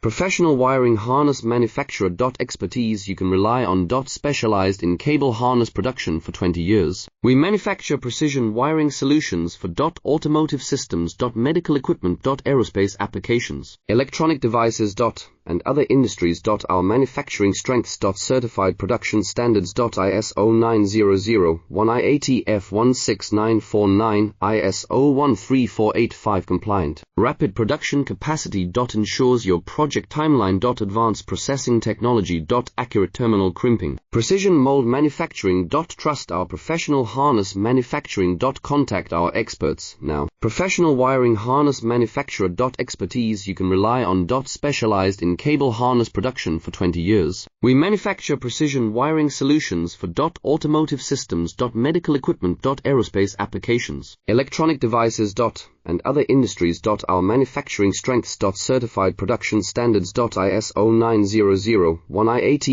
Professional wiring harness manufacturer. Expertise you can rely on. Specialized in cable harness production for 20 years. We manufacture precision wiring solutions for automotive systems. Medical equipment. Aerospace applications. Electronic devices. And other industries. Our manufacturing strengths. Certified production standards. ISO 9001 IATF 16949 ISO 13485 compliant. Rapid production capacity. Ensures your project timeline. Advanced processing technology. Accurate terminal crimping. Precision mold manufacturing. Trust our professional harness manufacturing. Contact our experts now. Professional wiring harness manufacturer. Expertise you can rely on. Specialized in cable harness production for 20 years. We manufacture precision wiring solutions for automotive systems. Medical equipment. Aerospace applications. Electronic devices. And other industries. Our manufacturing strengths. Certified production standards. ISO 9001 IATF